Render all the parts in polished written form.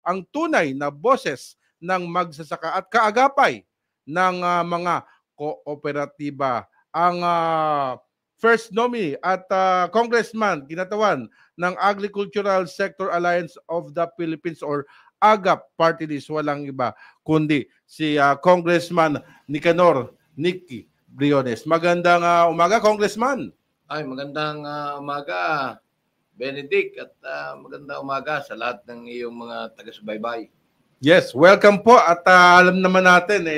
ang tunay na boses ng magsasaka at kaagapay ng mga kooperatiba. Ang first nominee at congressman, kinatawan ng Agricultural Sector Alliance of the Philippines or AGAP Party List, walang iba kundi si Congressman Nicanor Nicky Briones. Magandang umaga, Congressman. Ay, magandang umaga, Benedict, at magandang umaga sa lahat ng iyong mga taga-subaybay. Yes, welcome po at alam naman natin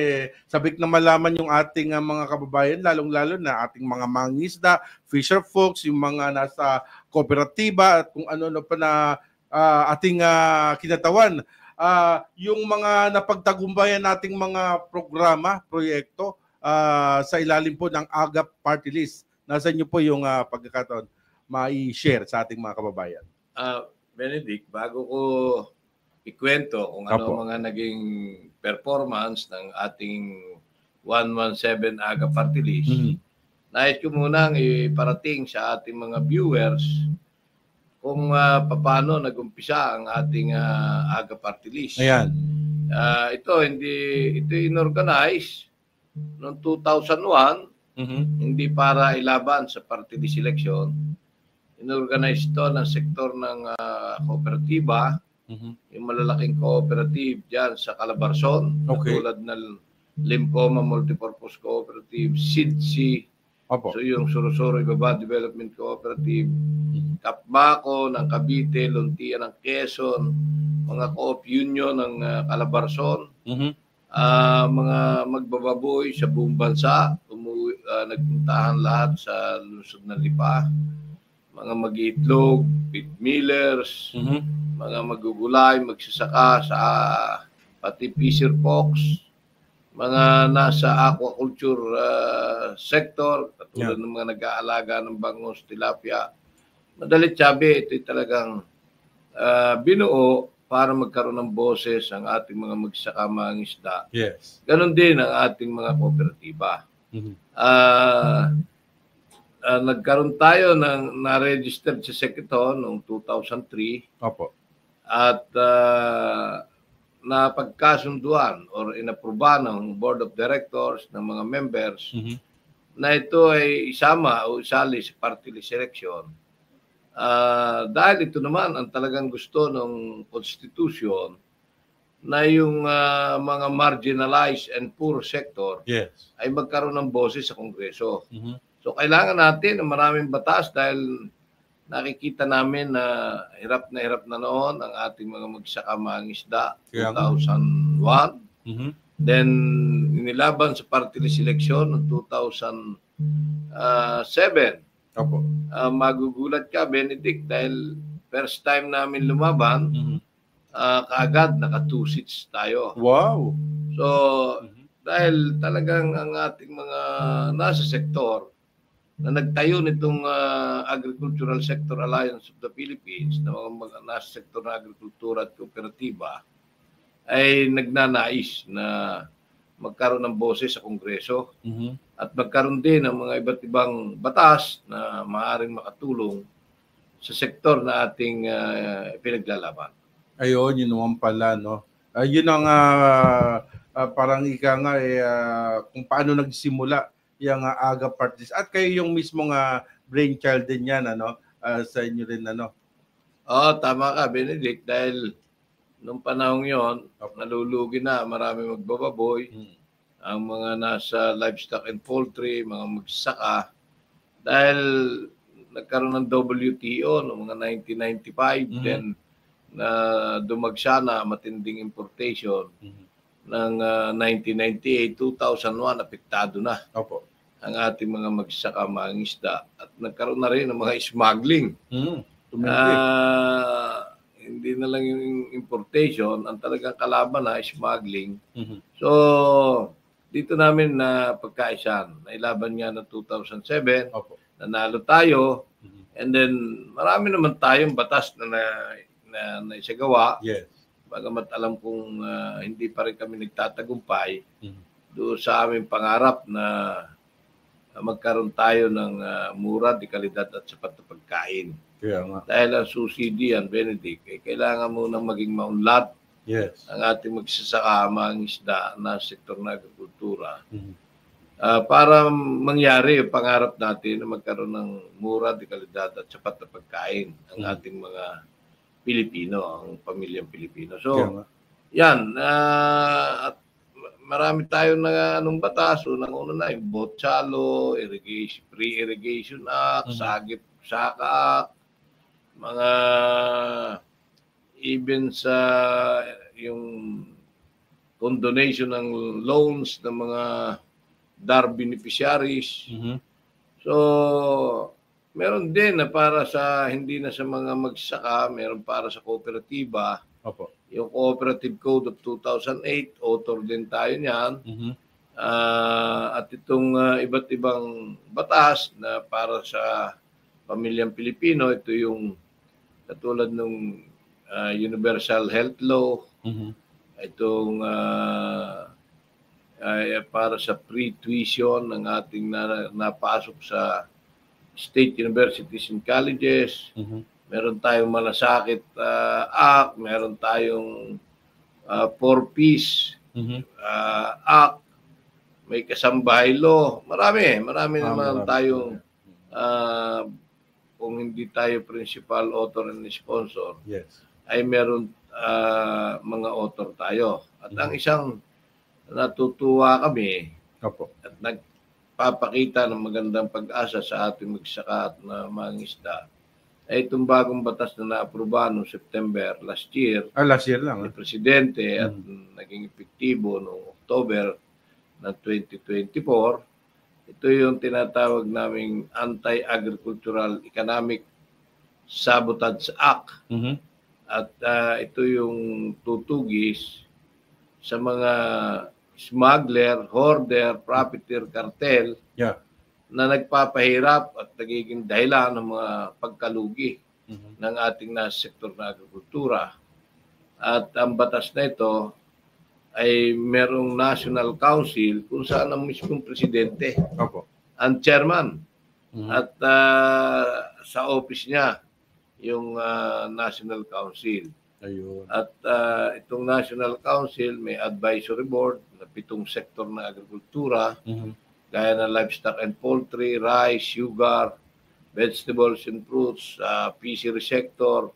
sabik na malaman yung ating mga kababayan, lalong-lalo na ating mga mangingisda, fisher folks, yung mga nasa kooperatiba at kung ano-ano pa na ating kinatawan. Yung mga napagtagumpayan nating mga programa, proyekto sa ilalim po ng AGAP Party List. Nasa inyo po yung pagkakataon mai-share sa ating mga kababayan. Benedict, bago ko ikwento kung ano mga naging performance ng ating 117 AGAP Party List, nais ko munang iparating sa ating mga viewers kung paano nag-umpisa ang ating AGAP Party List. Ayan. Ito inorganize noong 2001, hindi para ilaban sa party list election. Inorganize ito ng sektor ng kooperatiba, yung malalaking cooperative dyan sa Calabarzon, tulad ng Limcoma Multipurpose Cooperative, SIDC, so yung Sorosoro Ibaba Development Cooperative, Kapbako ng Cavite, Luntia ng Quezon, mga co-op union ng Calabarzon, mga magbababoy sa buong bansa, nagpuntahan lahat sa lungsod ng Lipa, mga mag-iitlog, pig millers, mga magugulay, magsasaka sa pati fisher folks, mga nasa aquaculture sector, katulad ng mga nag-aalaga ng bangus, tilapia. Madalit sabi, ito talagang binuo para magkaroon ng boses ang ating mga magsasaka, mga isda. Yes. Ganon din ang ating mga kooperatiba. Nagkaroon tayo ng na-registered sa Secreton noong 2003. Opo. At napagkasunduan or inaprubahan ng Board of Directors ng mga members na ito ay isama o isali sa party list election. Dahil ito naman ang talagang gusto ng Constitution na yung mga marginalized and poor sector ay magkaroon ng boses sa Kongreso. So kailangan natin ng maraming batas dahil nakikita namin na hirap na noon ang ating mga magsaka, mangisda, 2001. Then inilaban sa party list election noong 2007. Opo. Magugulat ka, Benedict, dahil first time namin lumaban, kaagad naka 2 seats tayo. Wow! So, dahil talagang ang ating mga nasa sektor na nagtayo nitong Agricultural Sector Alliance of the Philippines, na mga nasa sektor ng agrikultura at kooperatiba, ay nagnanais na magkaroon ng boses sa Kongreso at magkaroon din ng mga iba't ibang batas na maaaring makatulong sa sektor na ating pinaglalaban. Ayun, yun naman pala, no? Yun ang parang ika nga kung paano nagsimula yung AGAP Party List. At kayo yung mismong brainchild din yan, sa inyo rin, Tama ka, Benedict, dahil nung panahon yon, nalulugi na, marami magbababoy, ang mga nasa livestock and poultry, mga magsasaka, dahil nagkaroon ng WTO noong mga 1995, then na dumagsa na matinding importation ng 1998, 2001, apektado na ang ating mga magsasaka, mga isda, at nagkaroon na rin ng mga smuggling. Hindi na lang yung importation, ang talagang kalaban na smuggling. So, dito namin na pagkaisan. Nailaban nga ng 2007, nanalo tayo, and then marami naman tayong batas na naisagawa. Bagamat alam kong hindi pa rin kami nagtatagumpay doon sa aming pangarap na magkaroon tayo ng mura, de kalidad at sapat na pagkain. Dahil ang susi diyan, Benedict, kailangan mo nang maging maunlad Yes. ang ating magsasaka, mangingisda na sektor ng agrikultura. Para mangyari yung pangarap natin na magkaroon ng mura, de kalidad at sapat na pagkain ang ating mga Pilipino, ang pamilyang Pilipino. So, yan. At marami tayong anong batas. Unang-una na yung Botsalo, Pre-Irrigation Act, Saka Act, mga even sa yung condonation ng loans ng mga DAR beneficiaries. So, meron din na para sa, hindi na sa mga magsaka, meron para sa kooperatiba. Opo. Yung Cooperative Code of 2008, author din tayo niyan. At itong iba't ibang batas na para sa pamilyang Pilipino, ito yung katulad ng Universal Health Law, itong para sa pre-tuition ng ating napasok sa state universities and colleges. Meron tayong Malasakit Act, meron tayong 4Ps Act, may Kasambahay Law. Marami naman tayong kung hindi tayo principal author and sponsor, ay meron mga author tayo. At ang isang natutuwa kami at nagpapakita ng magandang pag-asa sa ating magsaka at na mangingisda ay itong bagong batas na naaprubahan noong September last year. Last year lang. Ni Presidente at naging epektibo noong October ng 2024. Ito yung tinatawag naming Anti-Agricultural Economic Sabotage Act. At ito yung tutugis sa mga smuggler, hoarder, profiteer, cartel na nagpapahirap at nagiging dahilan ng mga pagkalugi ng ating sektor na agrikultura. At ang batas na ito ay merong National Council kung saan ang mismong presidente ang chairman. At sa office niya yung National Council. Ayun. At itong National Council may advisory board na 7 sektor na agrikultura, gaya ng livestock and poultry, rice, sugar, vegetables and fruits, fishery sector,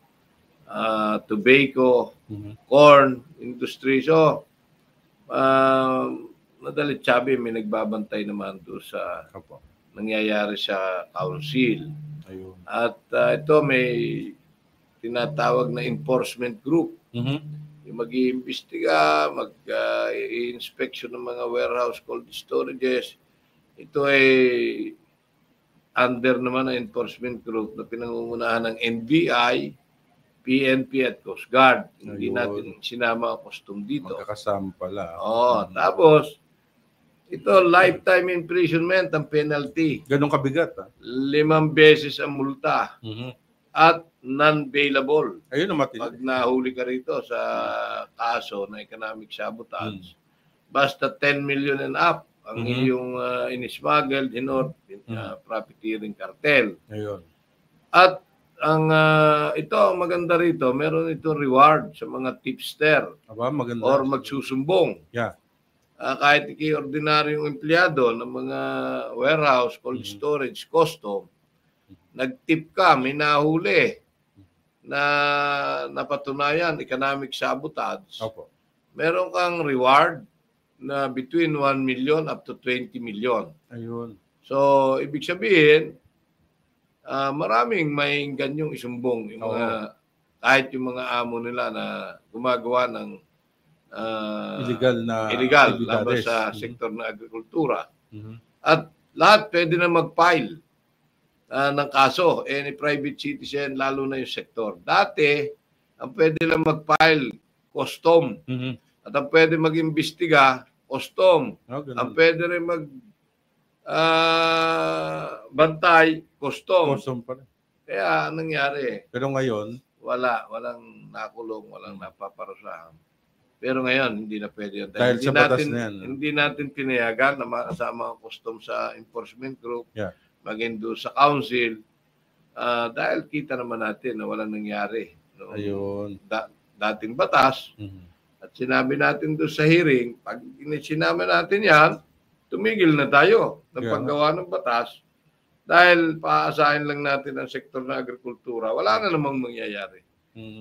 tobacco, corn industry. So, madalit sabi, may nagbabantay naman doon sa nangyayari sa council. Ayun. At ito may tinatawag na enforcement group. Yung mag-iimbestiga, mag-inspection ng mga warehouse, cold storages. Ito ay under naman ng enforcement group na pinangungunahan ng NBI, PNP at Coast Guard. Hindi natin sinama ang custom dito. Magkakasama pala. Tapos, ito, lifetime imprisonment ang penalty. Ganun kabigat. 5 beses ang multa. At non-bailable. Ayun ang matindi. Pag nahuli ka rito sa kaso na economic sabotage, basta 10 million and up ang iyong in-smuggled, profiteering cartel. Ayun. At ang ito, ang maganda rito, meron itong reward sa mga tipster maganda. or magsusumbong. Kahit ordinaryong empleyado ng mga warehouse, cold storage, custom, nag-tip ka, may nahuli na napatunayan, economic sabotage, meron kang reward na between 1 million up to 20 million. Ayun. So, ibig sabihin, maraming may ganyong isumbong. Yung mga, kahit yung mga amo nila na gumagawa ng illegal laban sa sektor ng agrikultura. At lahat pwede na mag-file ng kaso, any private citizen, lalo na yung sektor. Dati, ang pwede lang mag-file, custom. At ang pwede mag-imbestiga, custom. Ang pwede rin bantay, custom. Custom pa rin. Kaya, nangyari? Pero ngayon? Walang nakulong, walang napaparusahan. Pero ngayon, hindi na pwede yun. Dahil sa batas na yan. Hindi natin tinayagan na makasama ang custom sa enforcement group. Maging doon sa council, dahil kita naman natin na walang nangyari. Ayun. Dating batas, sinabi natin doon sa hearing, pag sinama natin yan, tumigil na tayo ng paggawa ng batas dahil paasahin lang natin ang sektor ng agrikultura. Wala na namang mangyayari.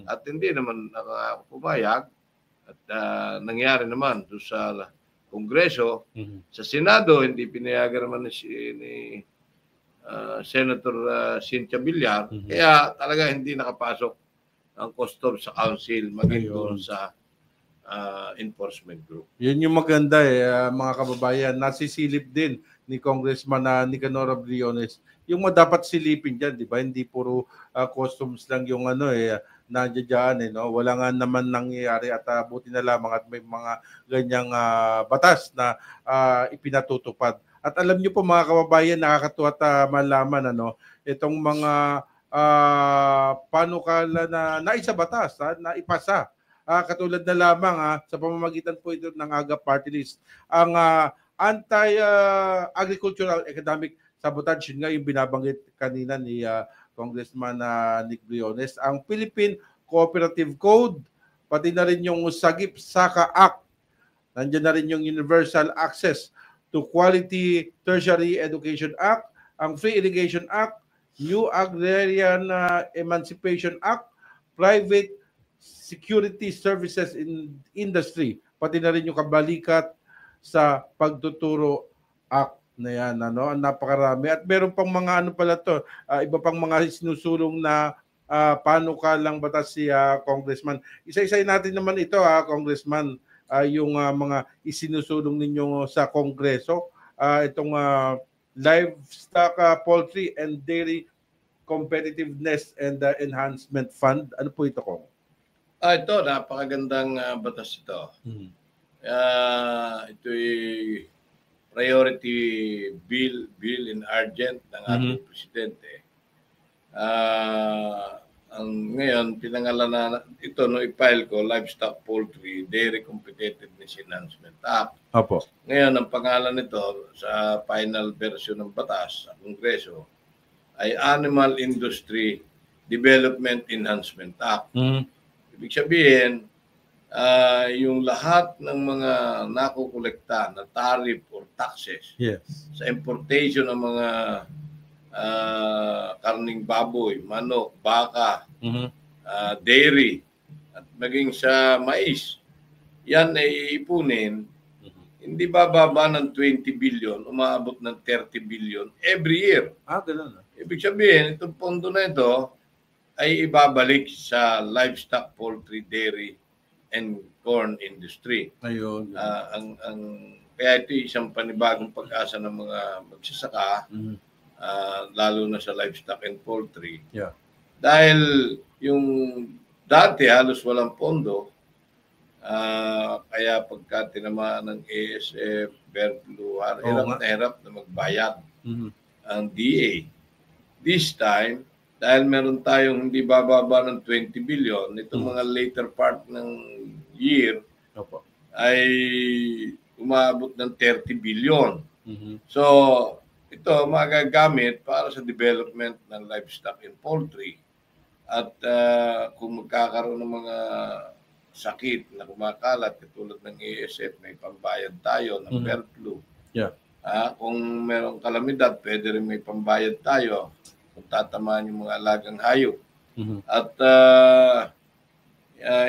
At hindi naman pumayag at nangyari naman doon sa Kongreso. Sa Senado, hindi pinayagan naman ni Senator Cynthia Villar. Kaya talaga hindi nakapasok ang Customs sa Council maging doon sa enforcement group. Yun yung maganda mga kababayan. Nasisilip din ni Congressman Nicanor Briones yung dapat silipin dyan, di ba? Hindi puro customs lang yung nandiyan no? Wala nga naman nangyayari at buti na lamang at may mga ganyang batas na ipinatutupad. At alam niyo po mga kababayan, nakakatuwa at malaman itong mga panukala na naisabatas, na ipasa. Katulad na lamang sa pamamagitan po ito ng AGA Party List, ang anti-agricultural economic sabotage, yun nga yung binabanggit kanina ni Congressman Nick Briones, ang Philippine Cooperative Code, pati na rin yung Sagip-Saka Act, nandiyan na rin yung Universal Access to Quality Tertiary Education Act, ang Free Irrigation Act, New Agrarian Emancipation Act, Private Security Services in Industry, pati na rin yung kabalikat sa pagtuturo act na yan, ang napakarami. At meron pang mga pala to, iba pang mga sinusulong na panukalang batas si Congressman. Isa-isay natin naman ito, Congressman, yung mga isinusulong ninyo sa Kongreso, itong Livestock, Poultry and Dairy Competitiveness and Enhancement Fund. Ano po ito, Kong? Ito, napakagandang batas ito. Ito'y priority bill in urgent ng ating presidente. Ngayon, pinangalan na ito, i-file ko, Livestock, Poultry, Dairy Competitiveness Enhancement Act. Opo. Ngayon, ang pangalan nito sa final version ng batas sa Kongreso ay Animal Industry Development Enhancement Act. Ibig sabihin, yung lahat ng mga nakukolekta na tariff or taxes sa importation ng mga karning baboy, manok, baka, dairy, at maging sa mais, yan ay ipunin, hindi bababa ng 20 billion, umaabot ng 30 billion every year. Ganun. Ibig sabihin, itong pondo na ito ay ibabalik sa livestock, poultry, dairy, and corn industry. Ayun. Kaya ito isang panibagong pag-asa ng mga magsasaka, lalo na sa livestock and poultry. Dahil yung dati halos walang pondo, kaya pagka tinamaan ng ASF, bird flu, hirap na magbayad ang DA. This time, dahil meron tayong hindi bababa ng 20 billion, itong mga later part ng year ay umabot ng 30 billion. So, ito magagamit para sa development ng livestock and poultry. At kung magkakaroon ng mga sakit na kumakalat, katulad ng ASF, may pambayad tayo ng bird flu. Kung merong kalamidad, pwede rin may pambayad tayo kung tatamaan yung mga alagang hayop. At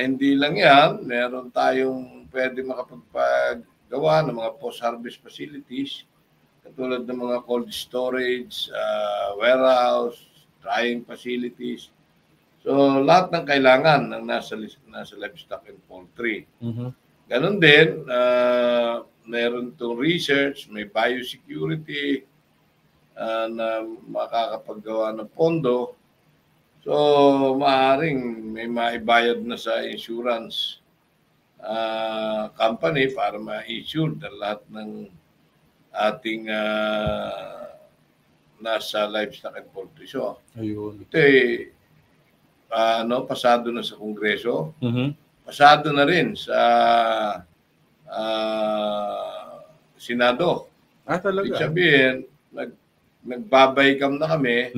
hindi lang yan, meron tayong pwede makapagpagawa ng mga post-harvest facilities, katulad ng mga cold storage, warehouse, drying facilities. So, lahat ng kailangan ng nasa livestock and poultry. Ganon din, meron itong research, may biosecurity, na makakapaggawa ng pondo. So, maaaring may maibayad na sa insurance company para ma-insure na lahat ng ating nasa livestock and poultry. So, ito ay pasado na sa Kongreso, pasado na rin sa Senado. Talaga? Ibig sabihin, nagbabaykam na kami.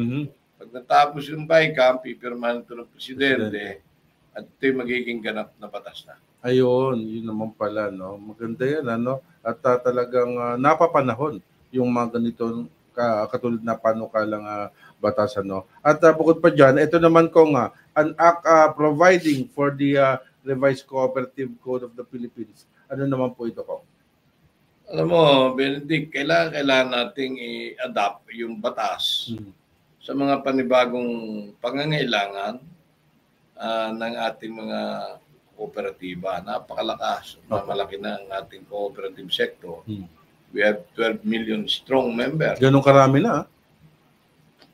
Pag natapos yung baykam, pipirmahan ito ng presidente at ito'y magiging ganap na batas na. Ayun, yun naman pala, no? Maganda yan, ano? At talagang napapanahon yung mga ganitong katulad na panukalang batas, ano? At bukod pa dyan, ito naman kung an act providing for the revised Cooperative Code of the Philippines. Ano naman po ito, Kong? Alam mo, Benedict, kailangan nating i-adapt yung batas sa mga panibagong pangangailangan ng ating mga kooperatiba. Napakalakas, malaki na ang ating cooperative sector. We have 12 million strong members. Ganun karami na.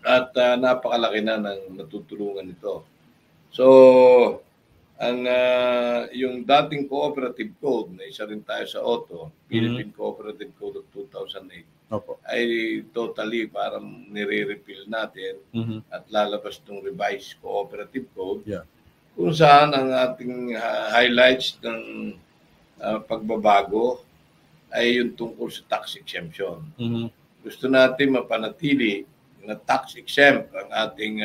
At napakalaki na ng natutulungan ito. So, yung dating cooperative code, na isa rin tayo sa auto, Philippine Cooperative Code of 2008, ay totally parang nire-repeal natin at lalabas ng revised cooperative code. Kung saan ang ating highlights ng pagbabago ay yung tungkol sa tax exemption. Gusto natin mapanatili na tax exempt ang ating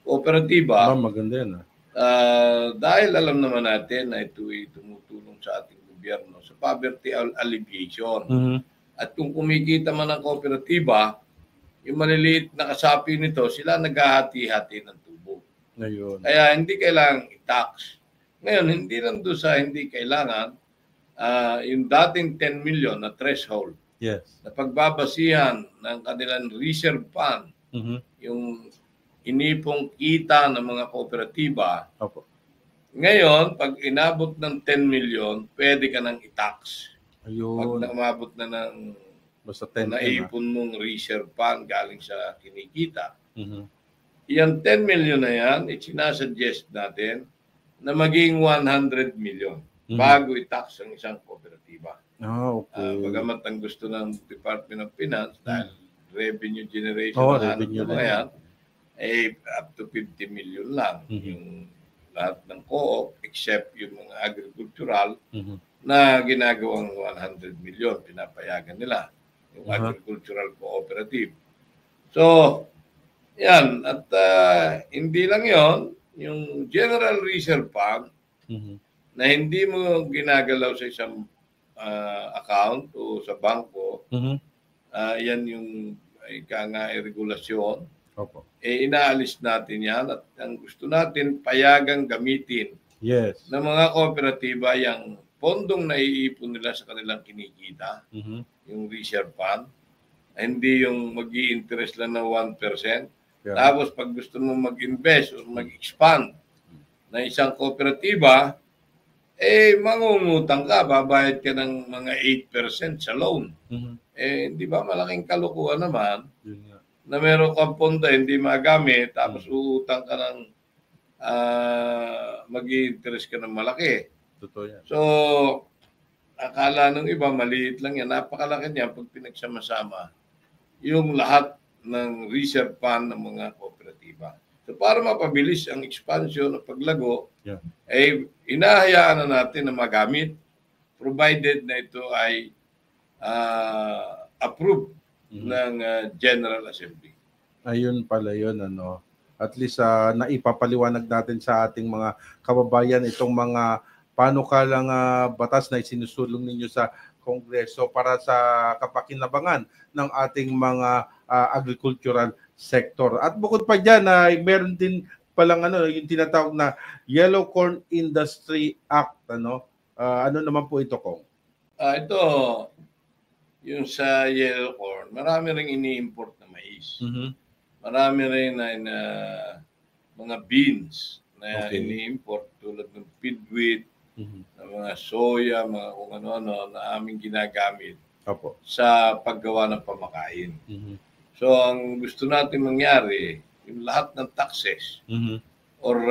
kooperatiba. Maganda yan. Dahil alam naman natin na ito ay tumutulong sa ating gobyerno sa poverty alleviation. At kung kumikita man ang kooperatiba, yung maliliit na kasapi nito, sila naghahati-hati ng tubo. Ayun. Kaya hindi kailangang i-tax. Ngayon, hindi lang doon sa hindi kailangan, yung dating 10 million na threshold, na pagbabasihan ng kanilang reserve fund, yung inipong kita ng mga kooperatiba. Ngayon, pag inabot ng 10 million, pwede ka nang i-tax. Ayun. Pag umabot na ng basta 10 naipon mong reserve fund galing sa kinikita. Yung 10 million na yan, isinasuggest natin na maging 100 million bago i-tax ang isang kooperatiba. Bagamat ang gusto ng Department of Finance dahil revenue generation na yan, ay up to 50 million lang yung lahat ng co-op except yung mga agricultural na ginagawang 100 million pinapayagan nila yung agricultural cooperative. So, yan. At hindi lang yon, yung General Reserve Fund na hindi mo ginagalaw sa isang account o sa bangko, yan yung regulasyon. Inaalis natin yan at ang gusto natin payagang gamitin ng mga kooperatiba yung pondong naiipon nila sa kanilang kinikita, yung reserve fund, hindi yung mag-i-interest lang ng 1%. Tapos pag gusto mo mag-invest o mag-expand na isang kooperatiba, mangungutang ka, babayad ka ng mga 8% sa loan. Di ba malaking kalukuhan naman na meron kang pondo hindi magamit, tapos uutang ka ng mag-i-interest ka ng malaki. Totoo yan. So, akala ng iba, maliit lang yan. Napakalaki niya pag pinagsama-sama yung lahat ng reserve fund ng mga kooperatiba. So, para mapabilis ang expansion ng paglago, inahayaan na natin na magamit provided na ito ay approved ng General Assembly. Ayun pala yun, ano. At least naipapaliwanag natin sa ating mga kababayan itong mga panukalang batas na isinusulong ninyo sa Kongreso para sa kapakinabangan ng ating mga agricultural sector. At bukod pa dyan, meron din palang yung tinatawag na Yellow Corn Industry Act. Ano naman po ito, Kong? Ito, yung sa yellow corn, marami rin ini-import na mais. Marami rin na mga beans na ini-import tulad ng feed wheat, ng mga soya, mga kung ano-ano na aming ginagamit sa paggawa ng pamakain. So, ang gusto natin mangyari, yung lahat ng taxes or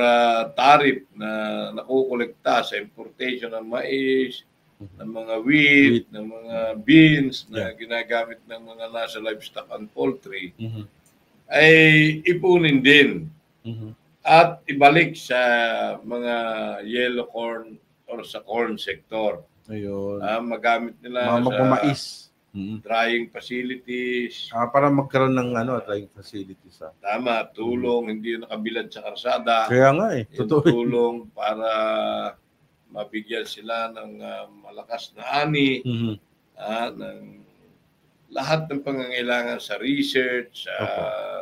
tariff na nakukolekta sa importation ng mais, ng mga wheat, ng mga beans na ginagamit ng mga nasa livestock and poultry, ay ipunin din at ibalik sa mga yellow corn or sa corn sector. Ayun. Magamit nila sa mais. Drying facilities. Para magkaroon ng drying facilities. Tama, tulong, hindi nakabilad sa karsada. Kaya nga Totoo. Tulong para mabigyan sila ng malakas na ani, ng lahat ng pangangailangan sa research, sa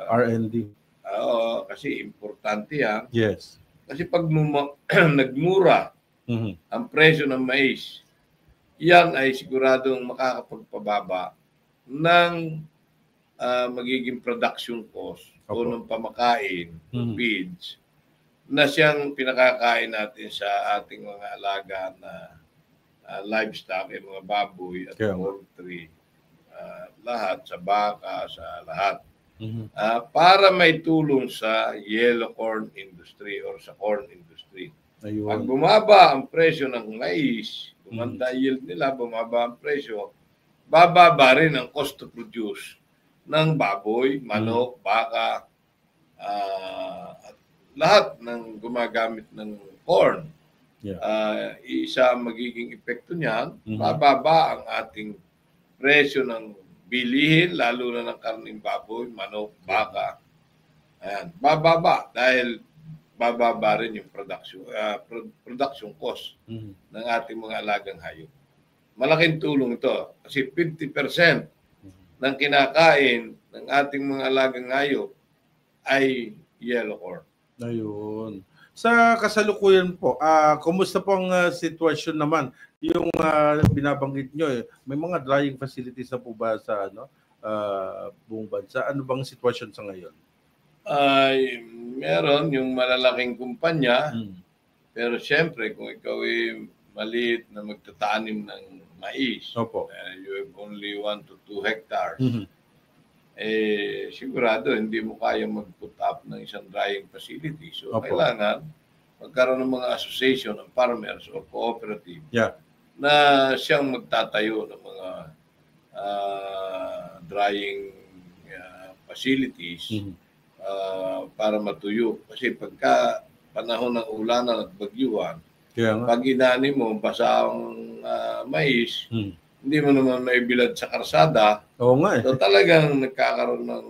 R&D. Oo, kasi importante yan. Yes. Kasi pag nagmura ang presyo ng mais, yan ay siguradong makakapagpababa ng magiging production cost o ng pamakain o feeds na siyang pinakakain natin sa ating mga alaga na livestock, mga baboy at poultry, lahat, sa baka, sa lahat. Para may tulong sa yellow corn industry or sa corn industry. Ayun. Pag bumaba ang presyo ng mais, gumanda yield nila, bumaba ang presyo, bababa rin ang cost to produce ng baboy, manok, baka, at lahat ng gumagamit ng corn. Isa magiging epekto niyan, bababa ang ating presyo ng bilihin, lalo na ng karning baboy, manok, baka. Ayan, bababa dahil bababa rin yung production cost ng ating mga alagang hayop. Malaking tulong ito kasi 50% ng kinakain ng ating mga alagang hayop ay yellow corn. Ayun. Sa kasalukuyan po, kumusta po ang sitwasyon naman? Yung binabanggit nyo, may mga drying facilities na po ba sa buong bansa? Ano bang sitwasyon sa ngayon? Meron yung malalaking kumpanya, pero siyempre kung ikaw ay maliit na magtatanim ng mais, you have only 1 to 2 hectares, sigurado hindi mo kaya mag-put up ng isang drying facility. So kailangan magkaroon ng mga association ng farmers o cooperative na siyang magtatayo ng mga drying facilities para matuyo. Kasi pagka panahon ng ulanan at bagyuhan, pag inani mo, basa ang mais, hindi mo naman maibilad sa karsada. Oo nga. So talagang nagkakaroon ng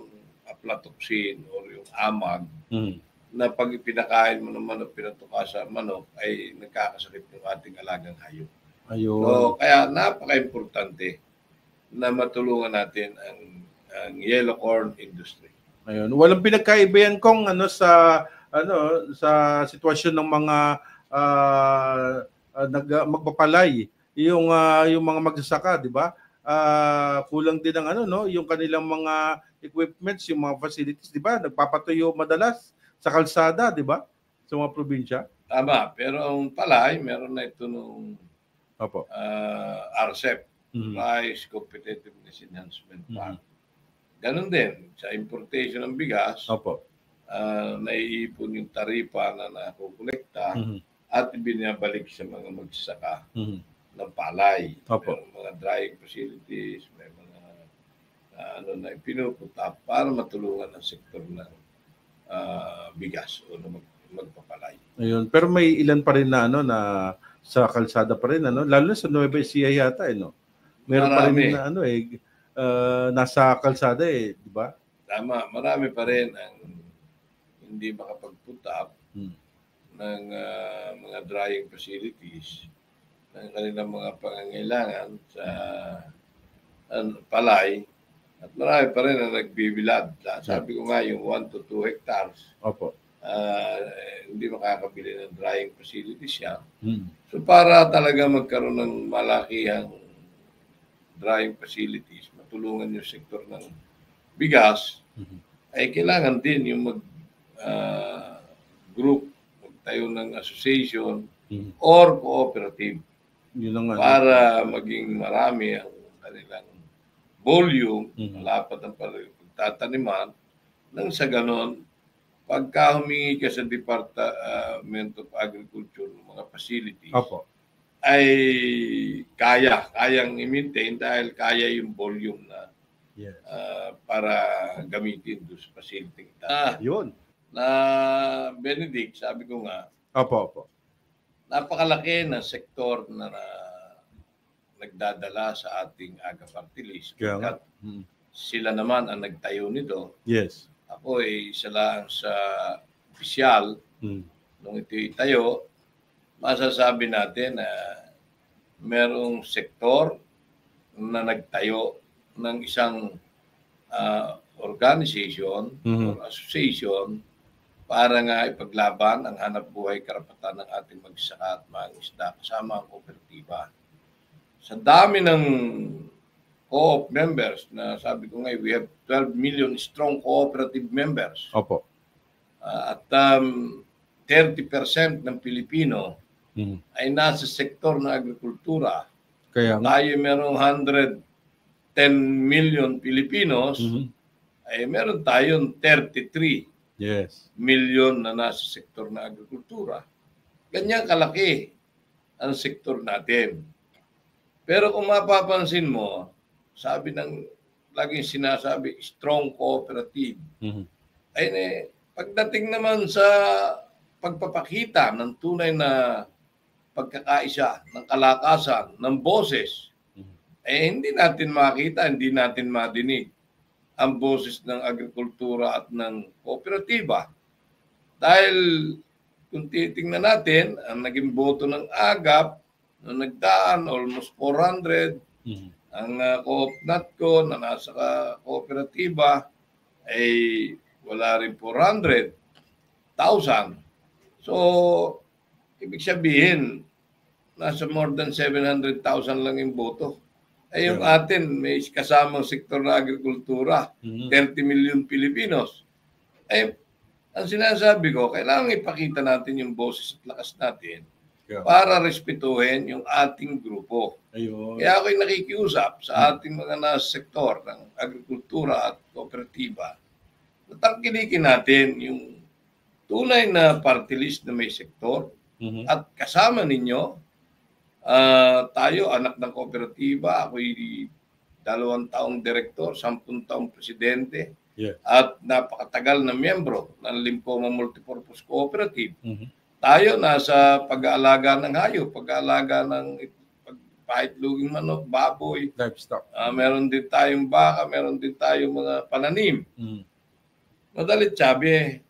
aflatoxin or yung amag na pag ipinakain mo naman o pinatuka sa manok ay nagkakasakit yung ating alagang hayop. Ayun. So kaya napaka-importante na matulungan natin ang yellow corn industry. Ayun. Walang pinagkaiba yan kung sa sitwasyon ng mga magpapalay, yung mga magsasaka, di ba? Kulang din ang yung kanilang mga equipments, yung mga facilities, di ba? Nagpapatuyo madalas sa kalsada, di ba? Sa mga probinsya. Tama, pero ang palay, meron na ito nung RCEP, Rice Competitiveness Enhancement Fund. Ganon din, sa importation ng bigas, naiipon yung taripa na nakukolekta at binabalik sa mga magsasaka ng palay. May mga drying facilities, may mga na pinupunta para matulungan ang sektor ng bigas o na magpapalay. Ayun, pero may ilan pa rin na na sa kalsada pa rin lalo na sa Nueva Ecija yata Meron pa rin na nasa kalsada di ba? Tama, marami pa rin ang hindi makapag-put up ng mga drying facilities ng kanilang mga pangangailangan sa palay at marami pa rin ang nagbibilad. Sabi ko nga yung 1 to 2 hectares hindi makakabili ng drying facilities siya. So para talaga magkaroon ng malakihang drying facilities, matulungan yung sektor ng bigas, ay kailangan din yung group, magtayo ng association or cooperative para maging marami ang kanilang volume, malapad ang pagtataniman, nang sa ganon, pagka humingi ka sa Department of Agriculture ng mga facilities, ay kayang i-maintain dahil kaya yung volume na para gamitin doon sa facility. Yun. Na Benedict, sabi ko nga, napakalaki ng sektor na nagdadala sa ating Aga Party List. Sila naman ang nagtayo nito. Yes. Ako ay isa lang sa opisyal nung ito itayo masasabi natin na merong sektor na nagtayo ng isang organization or association para nga ipaglaban ang hanap buhay karapatan ng ating magsasaka at mangingisda kasama ang kooperatiba. Sa dami ng co-op members na sabi ko nga, we have 12 million strong cooperative members. Opo. At 30% ng Pilipino ay nasa sektor ng agrikultura. Kaya tayo merong 110 million Filipinos, ay meron tayong 33 million na nasa sektor ng agrikultura. Ganyan kalaki ang sektor natin. Pero kung mapapansin mo, sabi ng laging sinasabi, strong cooperative. Ay pagdating naman sa pagpapakita ng tunay na pagkakaisa, ng kalakasan, ng boses, hindi natin makita, hindi natin madinig ang boses ng agrikultura at ng kooperatiba. Dahil kung titingnan natin, ang naging boto ng AGAP na nagdaan, almost 400, ang Co-op NATCO na nasa kooperatiba ay wala rin 400,000. So, ibig sabihin, nasa more than 700,000 lang yung boto. Ay yung atin, may kasamang sektor na agrikultura, 30 million Pilipinos. Ay, ang sinasabi ko, kailangan ipakita natin yung boses at lakas natin para respetuhin yung ating grupo. Kaya ako'y nakikiusap sa ating mga nasa sektor ng agrikultura at kooperatiba. Natangkilikin natin yung tunay na party list na may sektor at kasama ninyo, tayo, anak ng kooperatiba, ako'y 2 taong direktor, 10 taong presidente, at napakatagal na miyembro ng Limpoma Multipurpose Cooperative. Tayo nasa pag-aalaga ng hayop, pag-aalaga ng pahit-luging manok, baboy, livestock. Meron din tayong baka, meron din tayong mga pananim. Madalit sabi,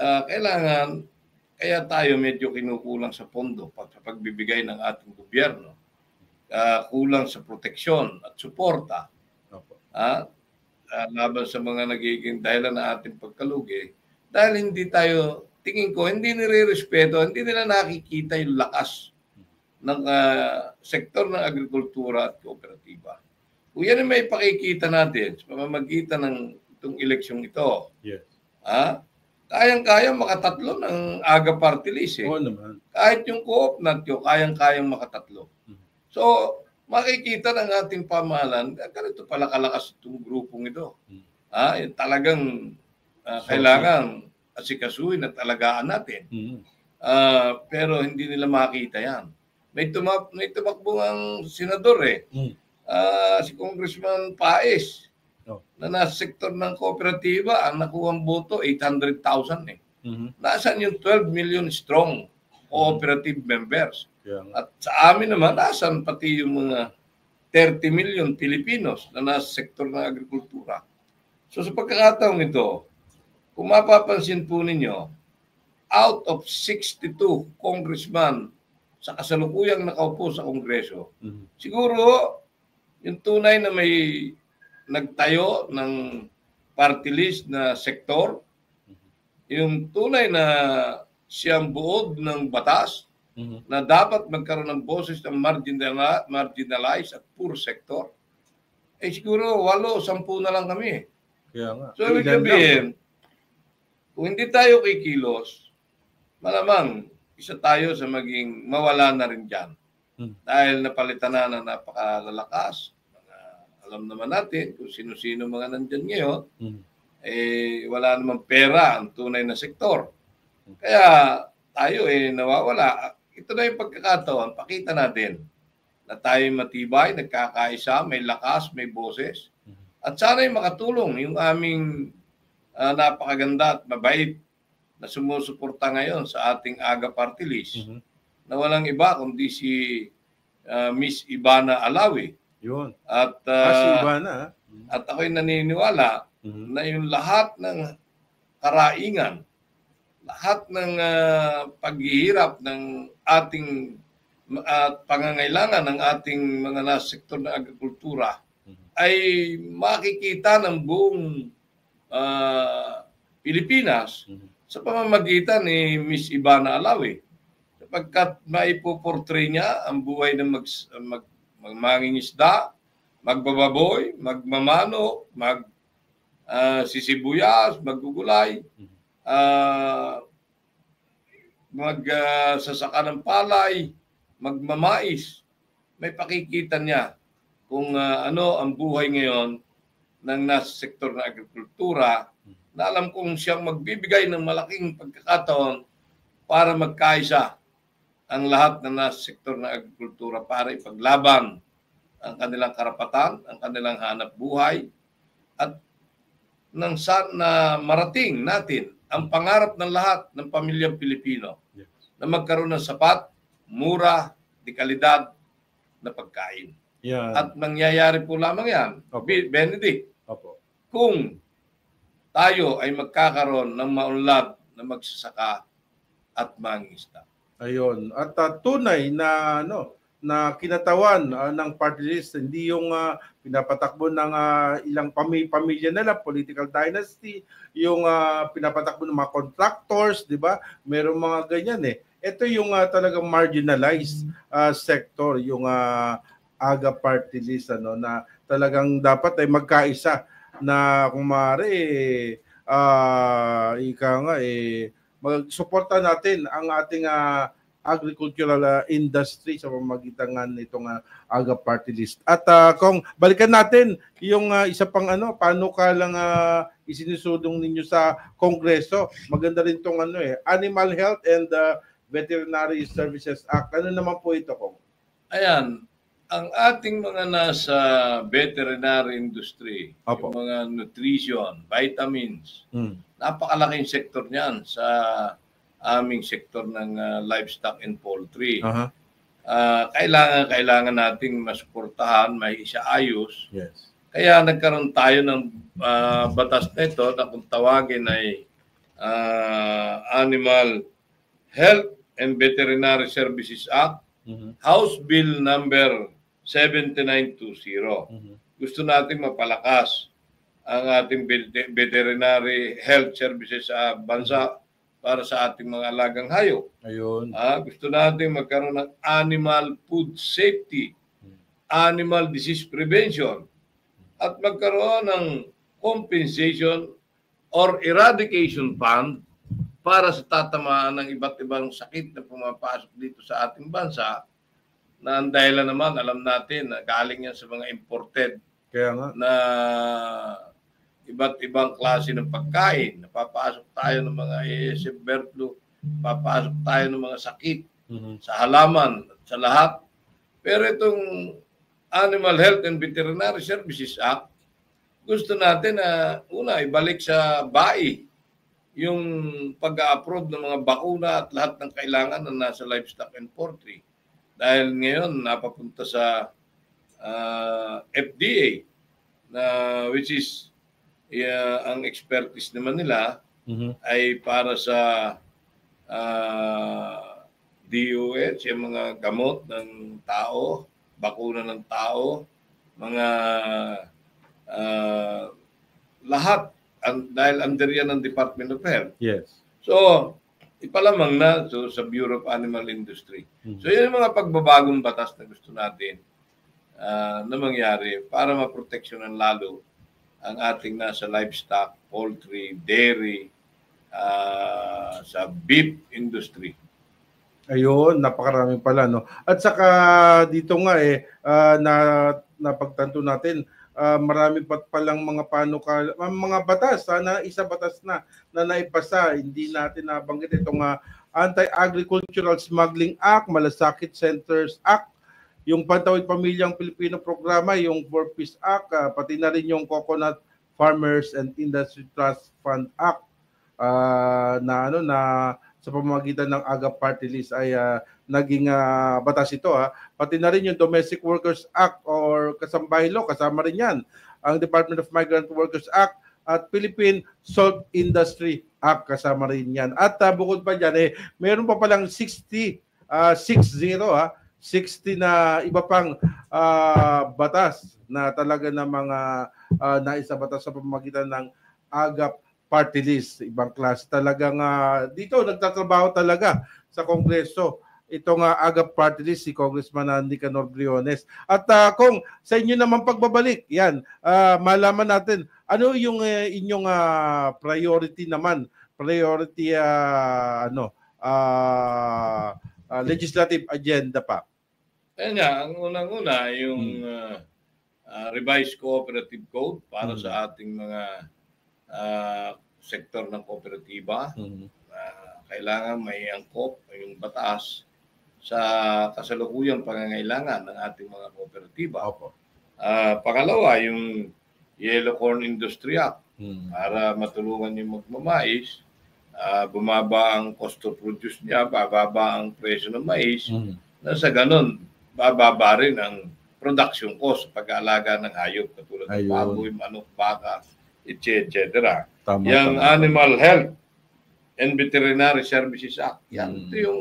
kailangan, kaya tayo medyo kinukulang sa pondo sa pagbibigay ng ating gobyerno. Kulang sa proteksyon at suporta. Laban sa mga nagiging dahilan na ating pagkalugi. Dahil hindi tayo, tingin ko, hindi nire-respeto, hindi nila nakikita yung lakas ng sektor ng agrikultura at kooperatiba. Kung yan ay may pakikita natin sa pamamagitan ng itong eleksyong ito, kayang-kayang makatatlo ng AGA party list. Oo naman. Kahit yung Co-op NATCO, kayang-kayang makatatlo. So, makikita ng ating pamahalaan, ganito pala kalakas itong grupong ito. Talagang kailangan asikasuhin at alagaan natin. Pero hindi nila makita yan. May tumakbo ang senador si Congressman Paes na nasa sektor ng kooperatiba, ang nakuhang boto, 800,000 Nasaan yung 12 million strong cooperative members? At sa amin naman, nasaan pati yung mga 30 million Pilipinos na nasa sektor ng agrikultura? So sa pagkakataong ito, kung mapapansin po ninyo, out of 62 congressman sa kasalukuyang nakaupo sa Kongreso, siguro yung tunay na may nagtayo ng party list na sektor, yung tunay na siyang buod ng batas na dapat magkaroon ng boses ng marginalized at poor sector, siguro 8-10 na lang kami. Kaya nga. So, ibig sabihin, kung hindi tayo kikilos, malamang isa tayo sa maging mawala na rin dyan. Dahil napalitan na ng napakalalakas. Alam naman natin kung sino-sino mga nandyan ngayon, wala namang pera ang tunay na sektor. Kaya tayo nawawala. Ito na yung pagkakataon, pakita natin na tayo matibay, nagkakaisa, may lakas, may boses. At sana'y makatulong yung aming napakaganda at mabait na sumusuporta ngayon sa ating AGA party list na walang iba kundi si Miss Ivana Alawi. Yun. At si Ivana. At ako'y naniniwala na yung lahat ng karaingan, lahat ng paghihirap ng ating pangangailangan ng ating mga nasa sektor ng agrikultura ay makikita ng buong Pilipinas sa pamamagitan ni Miss Ivana Alawi. Sapagkat maipoportray niya ang buhay ng mangingisda, magbababoy, magmamano, sisibuyas, maggugulay, magsasaka ng palay, magmamais. May pakikita niya kung ano ang buhay ngayon ng nasa sektor ng agrikultura, na alam kong siyang magbibigay ng malaking pagkakataon para magkaisa ang lahat ng nasa sektor ng agrikultura para ipaglaban ang kanilang karapatan, ang kanilang hanap buhay, at nang sana marating natin ang pangarap ng lahat ng pamilyang Pilipino na magkaroon ng sapat, mura, di kalidad na pagkain. Yan. At mangyayari po lamang yan, Benedict, kung tayo ay magkakaroon ng maunlad na magsasaka at mangingisda. Ayun. At tunay na na kinatawan ng party list, hindi yung pinapatakbo ng ilang pamilya nila, political dynasty, yung pinapatakbo ng mga contractors, di ba? Merong mga ganyan eh. Ito yung talagang marginalized sector, yung AGA party list, na talagang dapat ay magkaisa na kung maaari magsuporta natin ang ating agricultural industry sa pamamagitan nitong AGA party list. At kung balikan natin yung isa pang panukalang isinusulong ninyo sa Kongreso, maganda rin tong Animal Health and Veterinary Services Act. Ano naman po ito, Kong? Ayan, ang ating mga nasa veterinary industry, yung mga nutrition, vitamins, napakalaking sektor niyan sa aming sektor ng livestock and poultry. Kailangan nating masuportahan, may isaayos. Yes. Kaya nagkaroon tayo ng batas na ito na kung tawagin ay Animal Health and Veterinary Services Act, House Bill number 7920. Gusto natin mapalakas ang ating veterinary health services sa bansa para sa ating mga alagang hayop. Ayun. Gusto natin magkaroon ng animal food safety, animal disease prevention, at magkaroon ng compensation or eradication fund para sa tatamaan ng iba't ibang sakit na pumapasok dito sa ating bansa, na ang dahilan naman, alam natin, na galing yan sa mga imported na iba't ibang klase ng pagkain. Napapasok tayo ng mga ASF bird flu, papasok tayo ng mga sakit sa halaman, sa lahat. Pero itong Animal Health and Veterinary Services Act, gusto natin na una, ibalik sa BAI yung pag-a-approve ng mga bakuna at lahat ng kailangan na nasa livestock and poultry. Dahil ngayon, napapunta sa FDA, na which is ang expertise naman nila ay para sa DOH, yung mga gamot ng tao, bakuna ng tao, mga lahat, dahil under yan ng Department of Health. Yes. So, ipalamang na sa Bureau of Animal Industry. So, yun yung mga pagbabagong batas na gusto natin na mangyari para maproteksyonan lalo ang ating nasa livestock, poultry, dairy, sa beef industry. Ayun, napakarami pala, no? At saka dito nga napagtanto natin, marami pa palang mga panukala, mga batas, na isa batas na naipasa. Hindi natin nabanggit itong Anti-Agricultural Smuggling Act, Malasakit Centers Act, yung Pantawid Pamilyang Pilipino Programa, yung 4-Piece Act, pati na rin yung Coconut Farmers and Industry Trust Fund Act, na sa pamamagitan ng AGA Party List ay naging batas ito. Pati na rin yung Domestic Workers Act or Kasambahay Law, kasama rin yan. Ang Department of Migrant Workers Act at Philippine Salt Industry Act, kasama rin yan. At bukod pa dyan, meron pa palang 60 60 60 na iba pang batas na talaga na mga naisabatas sa pamamagitan ng AGAP party list. Ibang klase talagang dito nagtatrabaho talaga sa Kongreso itong AGAP party list si Congressman Nicanor Briones. At kung sa inyo naman pagbabalik, yan, malaman natin ano yung inyong priority naman, priority legislative agenda pa. Kaya nga, ang unang-una, yung revised cooperative code para sa ating mga sektor ng kooperatiba. Kailangan may angkop, yung batas sa kasalukuyang pangangailangan ng ating mga kooperatiba. Pangalawa, yung Yellow Corn Industry Act para matulungan yung magmamais. Bumaba ang cost of produce niya, bababa ang presyo ng mais. Na sa ganun, bababa rin ang production cost sa pag-aalaga ng hayop katulad ng baboy, manok, baka, etc. Yung Animal Health and Veterinary Services Act. Yan, ito yung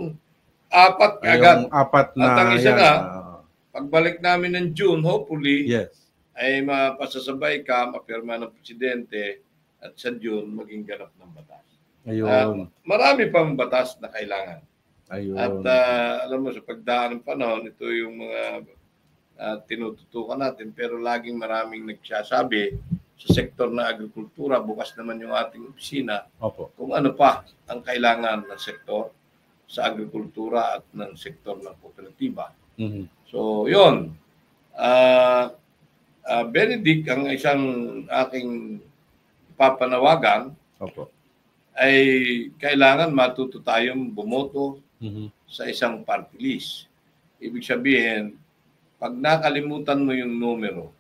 apat agad. At ang isa nga, pagbalik namin ng June, hopefully, ay mapasasabay ka, mapirma ng Presidente at sa June maging ganap ng batas. Marami pang batas na kailangan. At alam mo, sa pagdaan ng panahon, ito yung mga tinututukan natin, pero laging maraming nagsasabi sa sektor ng agrikultura, bukas naman yung ating opisina, kung ano pa ang kailangan ng sektor sa agrikultura at ng sektor ng kooperatiba. So, yun. Benedict, ang isang aking papanawagan ay kailangan matuto tayong bumoto sa isang party list. Ibig sabihin, pag nakalimutan mo yung numero,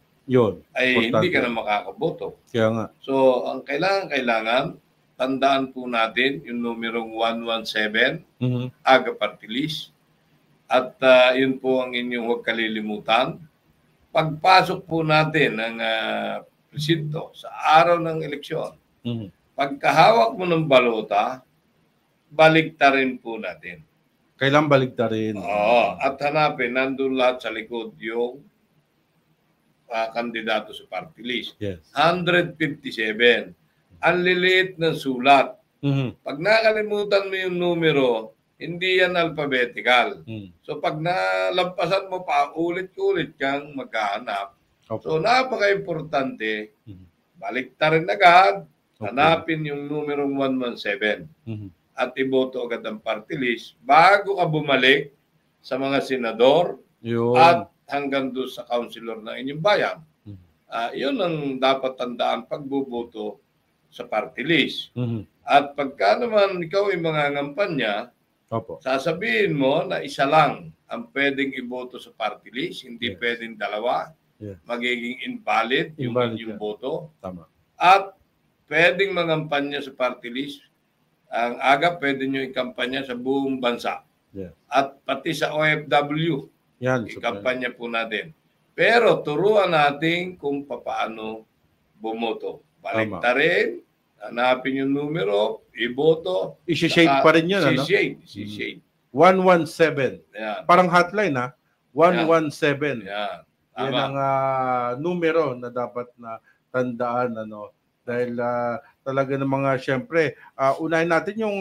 ay hindi ka na makakaboto. Kaya nga. So, ang kailangan, tandaan po natin yung numerong 117, AGA party list. At yun po ang inyong huwag kalilimutan. Pagpasok po natin ng presinto sa araw ng eleksyon, pagkahawak mo ng balota, baligtarin po natin. Kailan baligtarin? Oo. At hanapin, nandun lahat sa likod yung kandidato sa party list. 157. Ang liliit ng sulat. Pag nakalimutan mo yung numero, hindi yan alphabetical. So pag nalampasan mo pa, ulit-ulit kang maghahanap. So napaka-importante, baliktarin agad, hanapin yung numerong 117 at iboto agad ang party list bago ka bumalik sa mga senador at hanggang doon sa councilor ng inyong bayan. Yun ang dapat tandaan pagbuboto sa party list. At pagka naman ikaw ay mangangampanya, sasabihin mo na isa lang ang pwedeng iboto sa party list, hindi pwedeng dalawa, magiging invalid yung inyong boto. At pwedeng mangampanya sa party list, ang AGA pwede nyo ikampanya sa buong bansa. At pati sa OFW, ikampanya po natin. Pero turuan natin kung paano bumoto. Baliktarin, hanapin yung numero, iboto. I-shade pa rin yun, I-shade. 117. Yan. Parang hotline, 117. Yan. Yan ang numero na dapat na tandaan, dahil talaga ng mga, syempre, unahin natin yung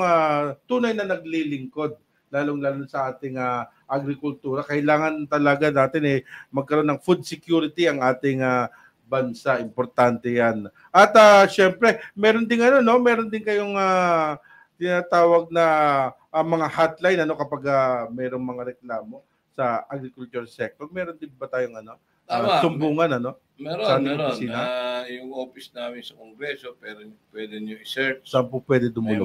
tunay na naglilingkod, lalong-lalo sa ating agrikultura. Kailangan talaga natin magkaroon ng food security ang ating bansa. Importante yan. At syempre, meron din meron din kayong tinatawag na mga hotline kapag mayroong mga reklamo sa agriculture sector. Meron din ba tayong sumbungan Meron. Yung office namin sa Kongreso, pero pwede nyo i-search. Saan po pwede dumulog?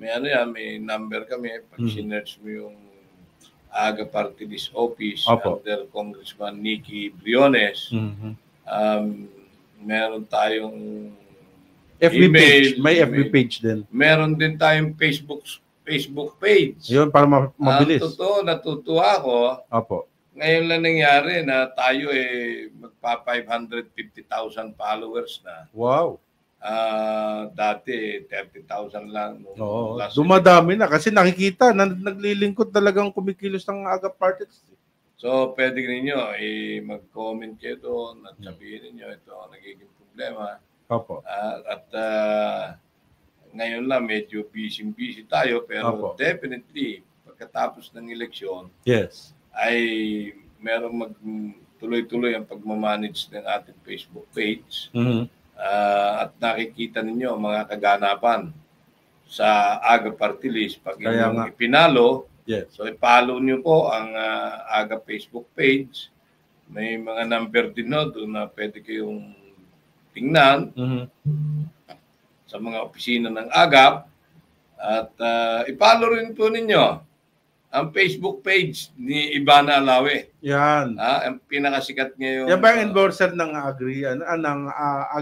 May may number kami. Pag sinerch mo yung AGA Party List Office under Congressman Nicky Briones, meron tayong FB email, page. May FB page din. Meron din tayong Facebook page. Yun, para mabilis. Totoo, natutuwa ako. Ngayon lang nangyari na tayo magpa 550,000 followers na. Wow. Dati 30,000 lang. Dumadami na kasi nakikita na naglilingkod talagang kumikilos ng Aga Party List. So, pwede ninyo mag-comment kayo doon at sabihin ninyo ito ang nagiging problema. Opo. At ngayon lang medyo busy tayo pero definitely pagkatapos ng eleksyon ay merong tuloy-tuloy ang pagmamanage ng ating Facebook page. At nakikita ninyo ang mga kaganapan sa Aga Party List. Pag inyong ipinalo, so i-follow nyo po ang Aga Facebook page. May mga number din doon na pwede kayong tingnan sa mga opisina ng AGAP. At i-follow rin po ninyo ang Facebook page ni Ivana Alawe. Yan. Ang pinakasikat ngayon. Yan ba ang endorser ng ng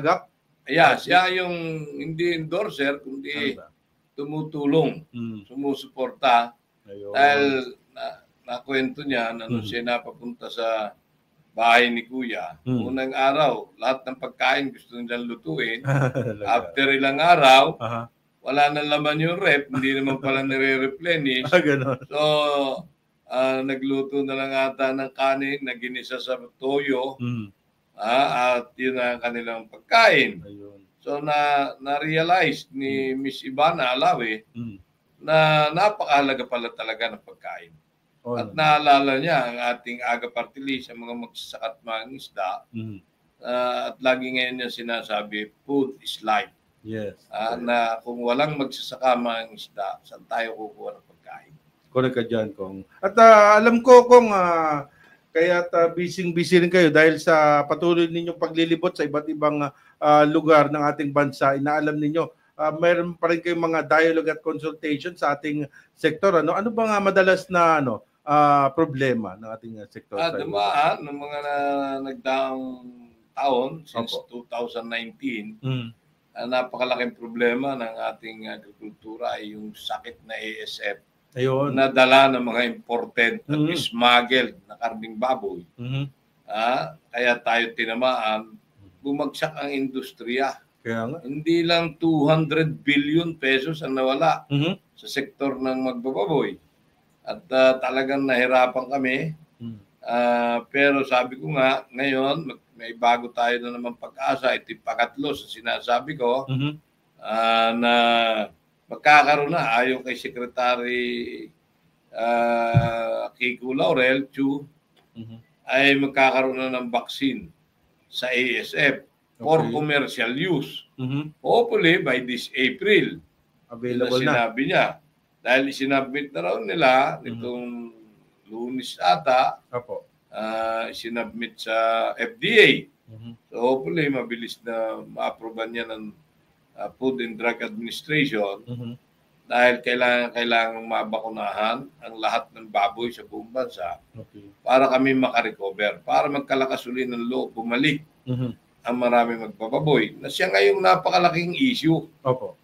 AGAP? Siya yung hindi endorser, kundi tumutulong, sumusuporta. Dahil nakwento niya na nung siya napapunta sa bahay ni Kuya, unang araw, lahat ng pagkain gusto nilang lutuin. After ilang araw, wala nang laman yung rep, hindi naman pala nire-replenish. So, nagluto na lang ata ng kanin na ginisa sa toyo. At yun ang kanilang pagkain. So, na-realize ni Miss Ivana Alawe na napakahalaga pala talaga ng pagkain. At naalala niya ang ating Aga Party List sa mga magsasaka at mga isda. At lagi ngayon niya sinasabi, food is life. Na kung walang magsasaka mga isda, saan tayo kukuha ng pagkain? Correct ka dyan, Kong. At alam ko, Kong, kaya busy rin kayo dahil sa patuloy ninyong paglilibot sa iba't ibang lugar ng ating bansa. Inaalam ninyo, mayroon pa rin kayong mga dialogue at consultation sa ating sektor. Ano ba nga madalas na problema ng ating sektor? Dumaan ng mga nagdaang taon since 2019, napakalaking problema ng ating agrikultura ay yung sakit na ASF. Na dala ng mga imported at smuggled na karning baboy. Kaya tayo tinamaan, bumagsak ang industriya. Hindi lang 200 billion pesos ang nawala sa sektor ng magbababoy. At talagang nahirapan kami. Pero sabi ko nga, ngayon, may bago tayo na naman pag-asa. Ito yung pangatlo sa sinasabi ko na magkakaroon na ayon kay Secretary Kiko Laurel Chu ay magkakaroon na ng vaccine sa ASF for commercial use. Hopefully by this April. Available na. Sinabi niya. Dahil isinabmit na raw nila nitong Lunes ata, isinabmit sa FDA. So hopefully mabilis na ma-approve niya ng Food and Drug Administration dahil kailangan mabakunahan ang lahat ng baboy sa buong bansa para kami makarecover, para magkalakas uli ng loob, bumalik ang marami magbababoy na siya ngayong napakalaking issue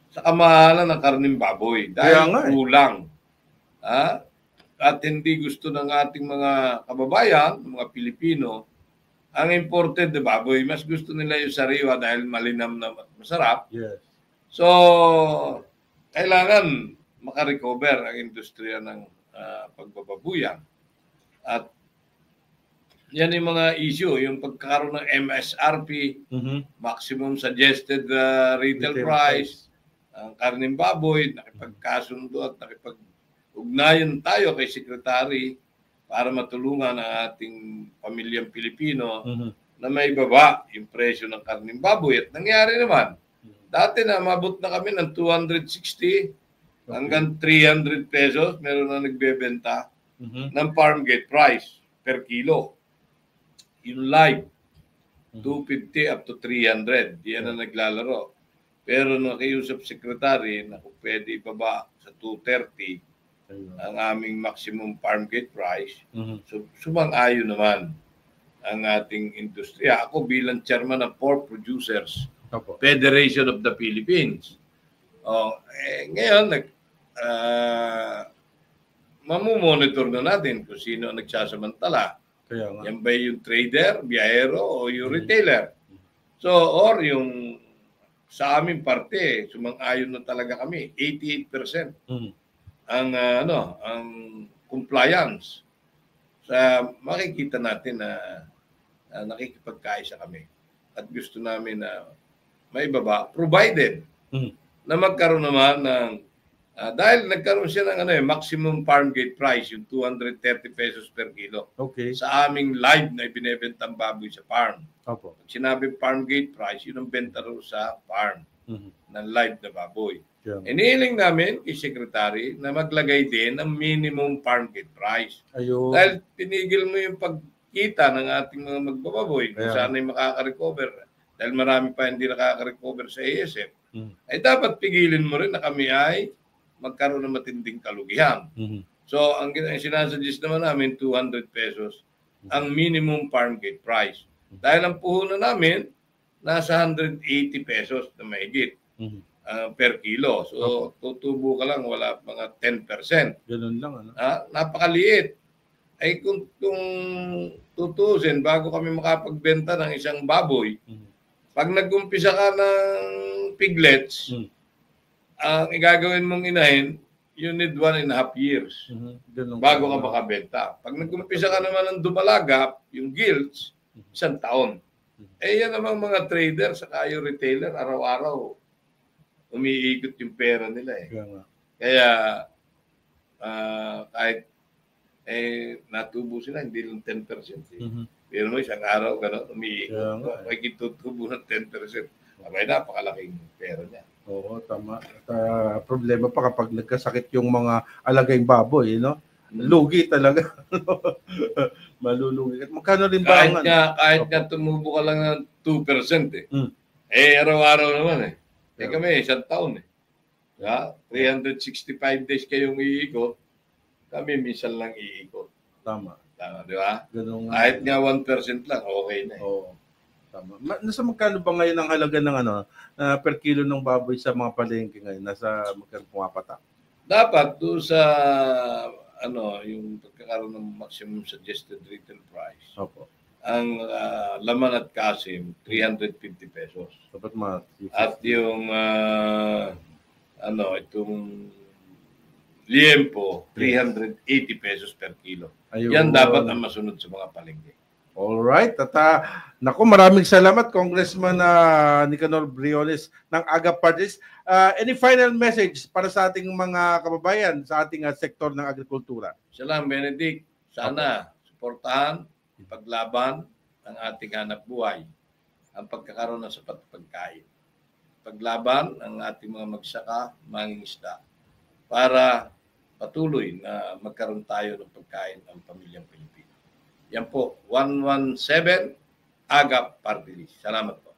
sa kamahalan ng karning baboy dahil kulang. At hindi gusto ng ating mga kababayan, mga Pilipino, ang imported na baboy. Mas gusto nila yung sariwa dahil malinam na masarap. So, kailangan makarecover ang industriya ng pagbababuyan. At yan yung mga issue, yung pagkakaroon ng MSRP, maximum suggested retail price, ang karning baboy, nakipagkasundo at nakipag-ugnayan tayo kay Secretary para matulungan ang ating pamilyang Pilipino na may baba yung presyo ng karning baboy. At nangyari naman, dati na mabot na kami ng 260 hanggang 300 pesos. Meron na nagbebenta ng farm gate price per kilo. Yung live, 250 up to 300. Yan na naglalaro. Pero nakiusap secretary na kung pwede ibaba sa 230 ang aming maximum farm gate price. So, sumang-ayon naman ang ating industriya. Ako bilang chairman ng Pork Producers Federation of the Philippines. Ngayon, mamumonitor na natin kung sino ang nagsasamantala. Yan ba yung trader, biyahero, o yung retailer? So, or yung sa aming parte, sumang-ayon na talaga kami, 88% ang ang compliance. Sa makikita natin na nakikipagkaisa kami at gusto namin na maibaba, provided na magkaroon naman ng dahil nagkaroon siya ng maximum farm gate price, yung 230 pesos per kilo. Okay. Sa aming live na ibinebentang baboy sa farm. Opo. Pag sinabing farm gate price, yun ang benta rin sa farm ng live na baboy. Yeah. Inihiling namin kay Secretary na maglagay din ng minimum farm gate price. Ayun. Dahil tinigil mo yung pagkita ng ating mga magbababoy kung saan ay makaka-recover. Dahil marami pa hindi nakaka-recover sa ASF. Ay dapat pigilin mo rin na kami ay magkaroon ng matinding kalugihan. So, ang sinasuggest naman namin, 200 pesos ang minimum farm gate price. Dahil ang puhunan namin, nasa 180 pesos na mahigit per kilo. So, tutubo ka lang, wala mga 10%. Ganun lang, ano? Napakaliit. Ay kung tutusin, bago kami makapagbenta ng isang baboy, pag nag-umpisa ka ng piglets, ang igagawin mong inahin, you need 1.5 years bago ka makabenta. Pag nag-umpisa ka naman ng dumalagap, yung gilts, 1 taon. Eh yan namang mga trader saka yung retailer, araw-araw umiikot yung pera nila eh. Kaya kahit natubo sila, hindi lang 10%. Pero mo isang araw, gano'n, umiikot. May kitutubo ng 10%. Abay, napakalaking pera niya. Oo, tama. At problema pa kapag nagkasakit yung mga alagay baboy, no? Lugi talaga. Malulugi. At magkano rin ba kahit nga tumubo ka lang ng 2% eh. Araw-araw naman eh. Kami, 1 taon eh. 365 days kayong iikot, kami minsan lang iikot. Tama. Tama, di ba? Ganun, kahit nga 1% lang, okay na eh. Oo. Tama. Nasa magkano ba ngayon ang halaga ng per kilo ng baboy sa mga palengke ngayon? Nasa magkano pumapatak? Dapat doon sa yung pagkakaroon ng maximum suggested retail price. Opo. Ang laman at kasim 350 pesos. Dapat at yung itong liempo 380 pesos per kilo. Ayun. Yan dapat ang masunod sa mga palengke. Alright. At naku, maraming salamat Congressman Nicanor Briones ng AGA Parties. Any final message para sa ating mga kababayan sa ating sektor ng agrikultura? Salamat, Benedict. Sana suportahan, ipaglaban ang ating hanap buhay, ang pagkakaroon ng sapat na pagkain. Paglaban ang ating mga magsaka, mangingisda para patuloy na magkaroon tayo ng pagkain ng pamilyang Pilipino. Yan po, 117 AGA Party List. Salamat po.